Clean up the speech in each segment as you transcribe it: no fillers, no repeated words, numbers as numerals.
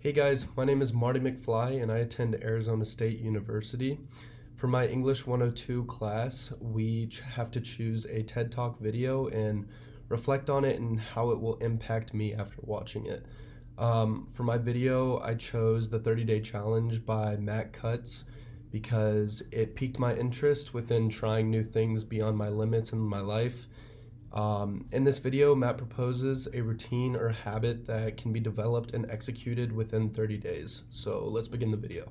Hey guys, my name is Marty McFly and I attend Arizona State University. For my English 102 class, we have to choose a TED Talk video and reflect on it and how it will impact me after watching it. For my video, I chose the 30-Day Challenge by Matt Cutts because it piqued my interest within trying new things beyond my limits in my life. In this video, Matt proposes a routine or habit that can be developed and executed within 30 days. So let's begin the video.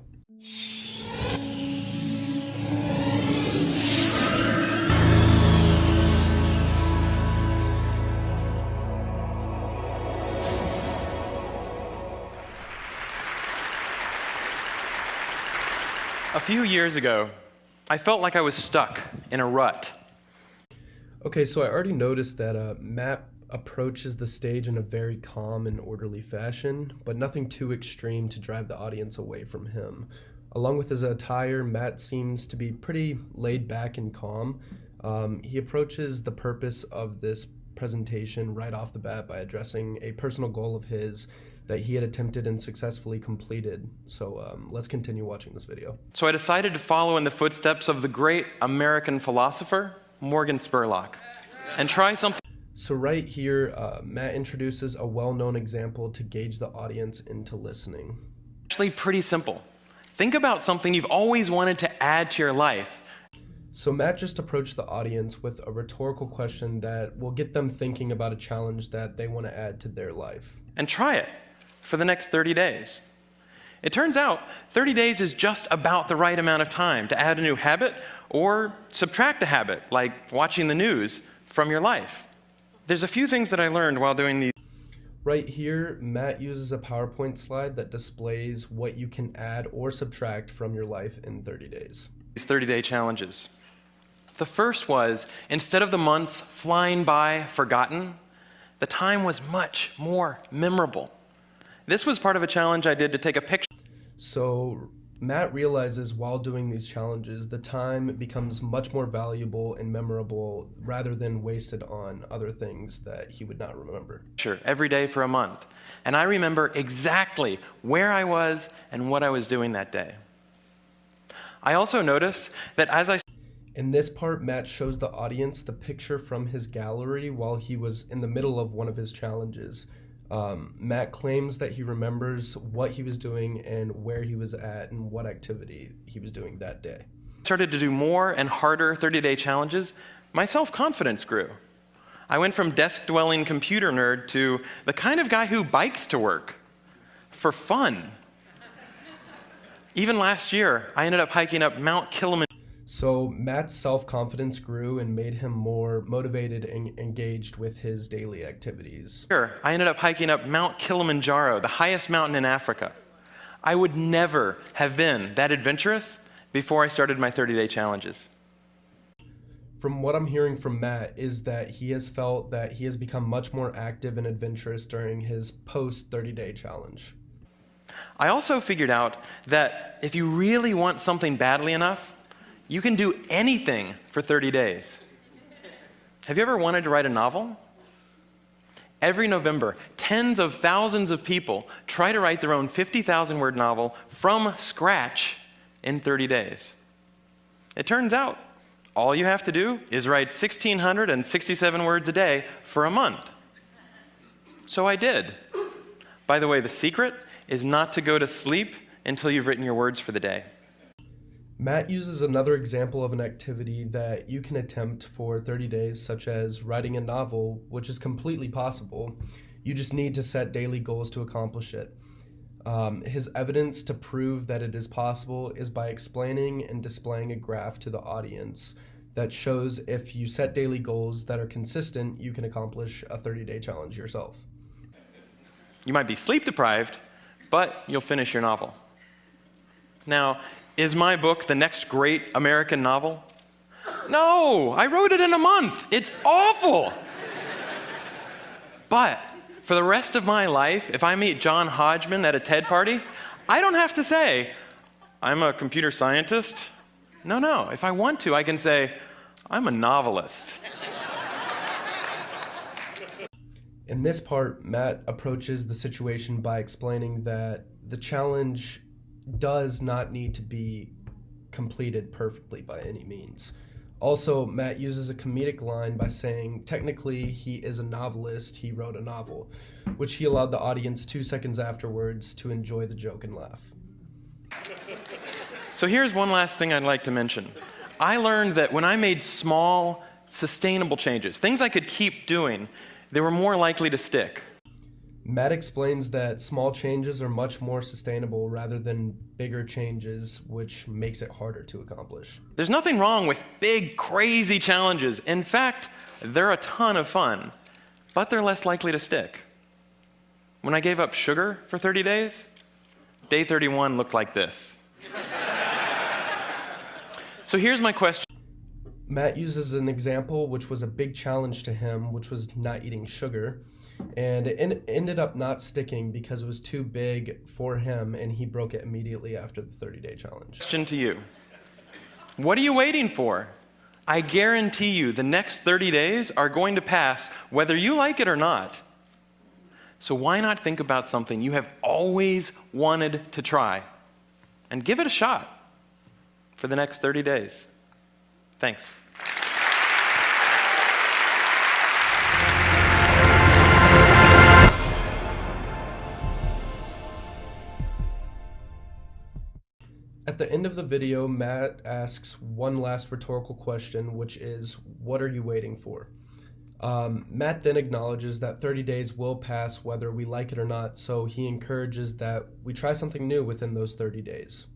A few years ago, I felt like I was stuck in a rut. Okay, so I already noticed that Matt approaches the stage in a very calm and orderly fashion, but nothing too extreme to drive the audience away from him. Along with his attire, Matt seems to be pretty laid back and calm. He approaches the purpose of this presentation right off the bat by addressing a personal goal of his that he had attempted and successfully completed. So let's continue watching this video. So I decided to follow in the footsteps of the great American philosopher, Morgan Spurlock, and try something. So right here, Matt introduces a well-known example to gauge the audience into listening. Actually pretty simple. Think about something you've always wanted to add to your life. So Matt just approached the audience with a rhetorical question that will get them thinking about a challenge that they want to add to their life. And try it for the next 30 days. It turns out 30 days is just about the right amount of time to add a new habit or subtract a habit, like watching the news, from your life. There's a few things that I learned while doing these. Right here, Matt uses a PowerPoint slide that displays what you can add or subtract from your life in 30 days. These 30-day challenges. The first was, instead of the months flying by forgotten, the time was much more memorable. This was part of a challenge I did to take a picture. So Matt realizes while doing these challenges, the time becomes much more valuable and memorable rather than wasted on other things that he would not remember. Sure, every day for a month. And I remember exactly where I was and what I was doing that day. I also noticed that as I... In this part, Matt shows the audience the picture from his gallery while he was in the middle of one of his challenges. Matt claims that he remembers what he was doing and where he was at and what activity he was doing that day. Started to do more and harder 30-day challenges, my self-confidence grew. I went from desk-dwelling computer nerd to the kind of guy who bikes to work for fun. Even last year, I ended up hiking up Mount Kilimanjaro. So Matt's self-confidence grew and made him more motivated and engaged with his daily activities. I ended up hiking up Mount Kilimanjaro, the highest mountain in Africa. I would never have been that adventurous before I started my 30-day challenges. From what I'm hearing from Matt is that he has felt that he has become much more active and adventurous during his post 30-day challenge. I also figured out that if you really want something badly enough, you can do anything for 30 days. Have you ever wanted to write a novel? Every November, tens of thousands of people try to write their own 50,000-word novel from scratch in 30 days. It turns out, all you have to do is write 1,667 words a day for a month. So I did. By the way, the secret is not to go to sleep until you've written your words for the day. Matt uses another example of an activity that you can attempt for 30 days, such as writing a novel, which is completely possible. You just need to set daily goals to accomplish it. His evidence to prove that it is possible is by explaining and displaying a graph to the audience that shows if you set daily goals that are consistent, you can accomplish a 30-day challenge yourself. You might be sleep deprived, but you'll finish your novel. Now, is my book the next great American novel? No, I wrote it in a month. It's awful. But for the rest of my life, if I meet John Hodgman at a TED party, I don't have to say, I'm a computer scientist. No. If I want to, I can say, I'm a novelist. In this part, Matt approaches the situation by explaining that the challenge does not need to be completed perfectly by any means. Also, Matt uses a comedic line by saying, technically, he is a novelist, he wrote a novel, which he allowed the audience 2 seconds afterwards to enjoy the joke and laugh. So here's one last thing I'd like to mention. I learned that when I made small, sustainable changes, things I could keep doing, they were more likely to stick. Matt explains that small changes are much more sustainable rather than bigger changes, which makes it harder to accomplish. There's nothing wrong with big, crazy challenges. In fact, they're a ton of fun, but they're less likely to stick. When I gave up sugar for 30 days, day 31 looked like this. So here's my question. Matt uses an example which was a big challenge to him, which was not eating sugar. And it ended up not sticking because it was too big for him, and he broke it immediately after the 30-day challenge. Question to you. What are you waiting for? I guarantee you the next 30 days are going to pass whether you like it or not. So why not think about something you have always wanted to try and give it a shot for the next 30 days? Thanks. At the end of the video, Matt asks one last rhetorical question, which is, what are you waiting for? Matt then acknowledges that 30 days will pass whether we like it or not, so he encourages that we try something new within those 30 days.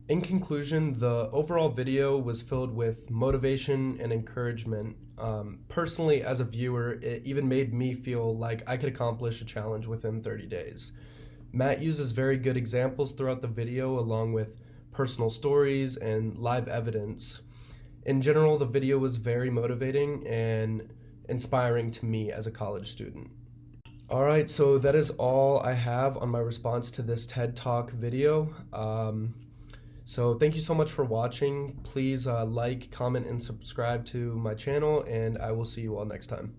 In conclusion, the overall video was filled with motivation and encouragement. Personally, as a viewer, it even made me feel like I could accomplish a challenge within 30 days. Matt uses very good examples throughout the video, along with personal stories and live evidence. In general, the video was very motivating and inspiring to me as a college student. Alright, so that is all I have on my response to this TED Talk video. So thank you so much for watching. Please like, comment, and subscribe to my channel, and I will see you all next time.